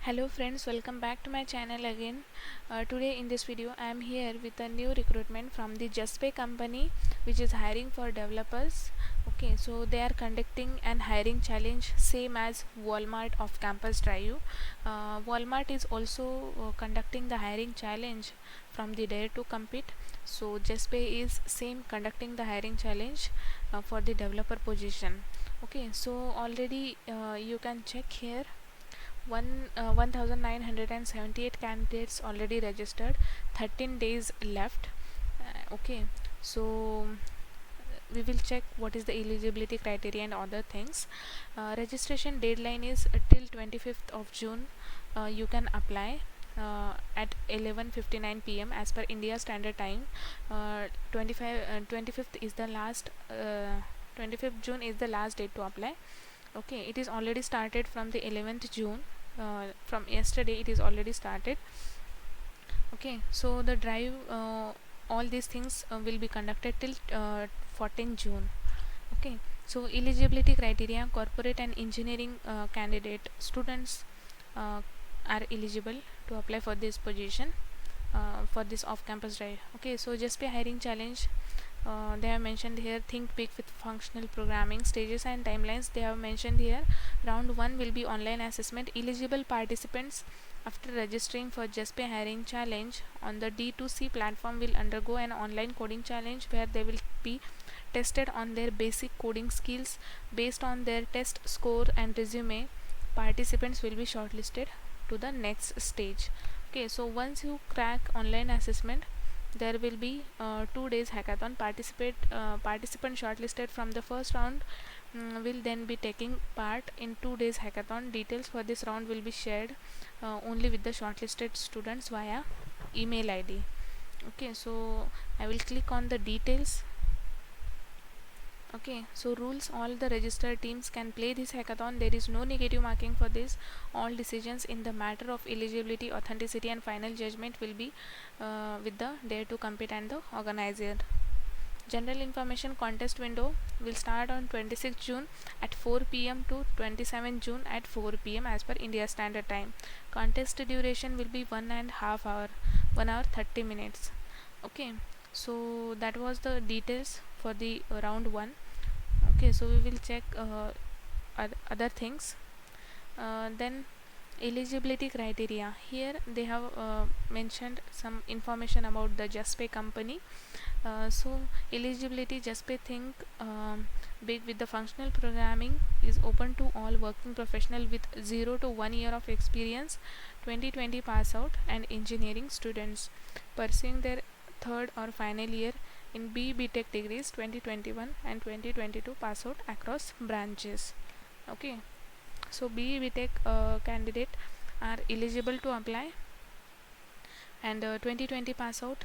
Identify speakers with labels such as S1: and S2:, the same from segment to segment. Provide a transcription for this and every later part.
S1: Hello friends, welcome back to my channel again. Today in this video I am here with a new recruitment from the JustPay company which is hiring for developers. Okay, so they are conducting an hiring challenge same as Walmart of Campus Drive. Walmart is also conducting the hiring challenge from the Dare to Compete. So JustPay is same conducting the hiring challenge for the developer position. Okay, so already you can check here 1978 candidates already registered, 13 days left. Okay, so we will check what is the eligibility criteria and other things. Registration deadline is till 25th of June. You can apply at 11:59 p.m. as per India Standard Time. 25th is the last 25th June is the last date to apply. Okay, it is already started from the 11th June. From yesterday it is already started. Okay, so the drive, all these things will be conducted till 14 June. Okay, so eligibility criteria: corporate and engineering candidate students are eligible to apply for this position, for this off-campus drive. Okay, so JustPay hiring challenge, they have mentioned here think big with functional programming stages and timelines. They have mentioned here round 1 will be online assessment. Eligible participants after registering for JustPay hiring challenge on the D2C platform will undergo an online coding challenge where they will be tested on their basic coding skills. Based on their test score and resume, participants will be shortlisted to the next stage. Okay, so once you crack online assessment, there will be 2 days hackathon. Participant shortlisted from the first round will then be taking part in 2 days hackathon. Details for this round will be shared only with the shortlisted students via email ID. Okay, so I will click on the details. Okay, so rules: all the registered teams can play this hackathon. There is no negative marking for this. All decisions in the matter of eligibility, authenticity and final judgment will be with the Dare to Compete and the organizer. General information: contest window will start on 26 June at 4 p.m. to 27 June at 4 p.m. as per India Standard Time. Contest duration will be 1.5 hour, 1 hour 30 minutes. Okay, so that was the details for the round 1. Okay, so we will check other things. Then eligibility criteria, here they have mentioned some information about the JustPay company. So eligibility: JustPay think big with the functional programming is open to all working professional with 0 to 1 year of experience, 2020 pass out, and engineering students pursuing their third or final year in BE Tech degrees 2021 and 2022 pass out across branches. Okay, so BE Tech candidate are eligible to apply, and 2020 pass out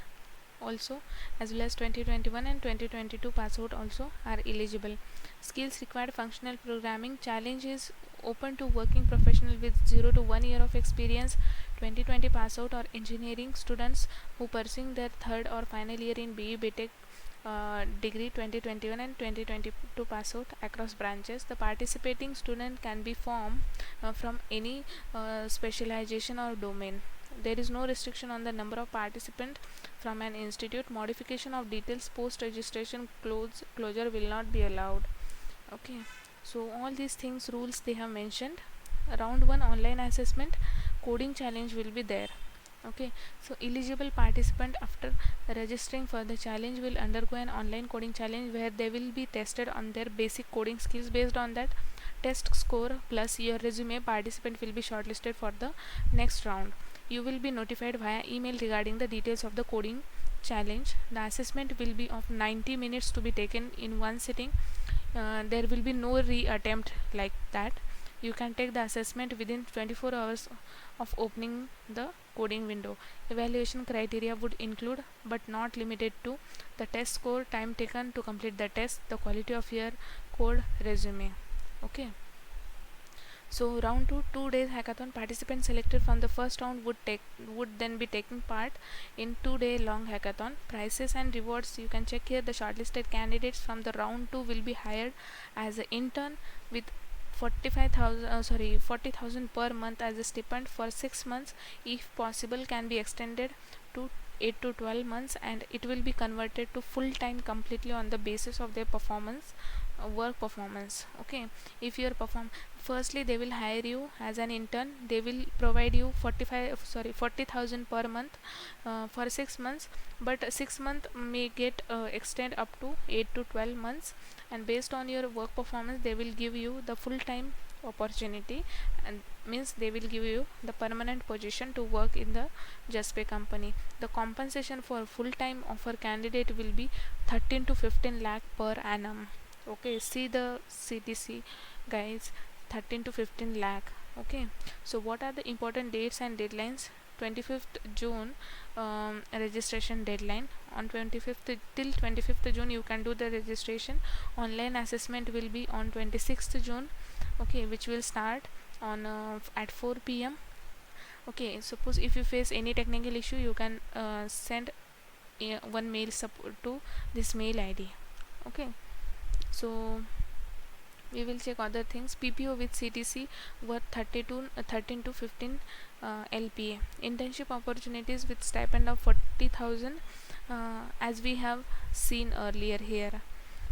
S1: also, as well as 2021 and 2022 pass out also are eligible. Skills required: functional programming challenge is open to working professional with 0 to 1 year of experience, 2020 pass out, or engineering students who pursuing their third or final year in BE Tech degree 2021 and 2022 pass out across branches. The participating student can be formed from any specialization or domain. There is no restriction on the number of participants from an institute. Modification of details post registration closure will not be allowed. Okay, so all these things, rules they have mentioned. Round 1 online assessment coding challenge will be there. Okay, so eligible participant after registering for the challenge will undergo an online coding challenge where they will be tested on their basic coding skills. Based on that test score plus your resume, participant will be shortlisted for the next round. You will be notified via email regarding the details of the coding challenge. The assessment will be of 90 minutes to be taken in one sitting. There will be no re-attempt like that. You can take the assessment within 24 hours of opening the coding window. Evaluation criteria would include but not limited to the test score, time taken to complete the test, the quality of your code, resume. Okay, so round 2 2 days hackathon. Participants selected from the first round would then be taking part in 2-day long hackathon. Prices and rewards, you can check here. The shortlisted candidates from the round 2 will be hired as an intern with 40,000 per month as a stipend for 6 months. If possible, can be extended to 8 to 12 months, and it will be converted to full time completely on the basis of their performance, work performance. Okay, if you perform, firstly they will hire you as an intern. They will provide you 40,000 per month for 6 months, but 6 month may get extend up to 8 to 12 months, and based on your work performance they will give you the full time opportunity, and means they will give you the permanent position to work in the Justpay company. The compensation for full time offer candidate will be 13 to 15 lakh per annum. Okay, see the CTC guys, 13 to 15 lakh. Okay, so what are the important dates and deadlines? 25th June registration deadline. On 25th till 25th June you can do the registration. Online assessment will be on 26th June. Okay, which will start on at 4 p.m. Okay, suppose if you face any technical issue, you can send one mail support to this mail ID. Okay, so we will check other things. PPO with CTC worth 13 to 15 LPA. Internship opportunities with stipend of 40,000 as we have seen earlier here.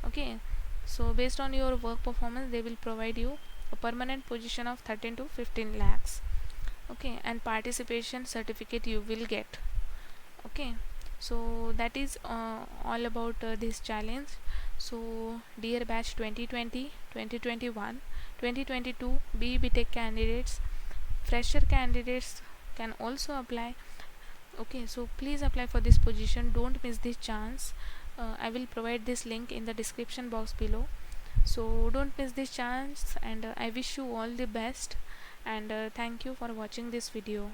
S1: Okay, so based on your work performance they will provide you a permanent position of 13 to 15 lakhs. Okay, and participation certificate you will get. Okay, so that is all about this challenge. So dear batch 2020, 2021, 2022 BTech candidates, fresher candidates can also apply. Okay, so please apply for this position, don't miss this chance. I will provide this link in the description box below, so don't miss this chance, and I wish you all the best, and thank you for watching this video.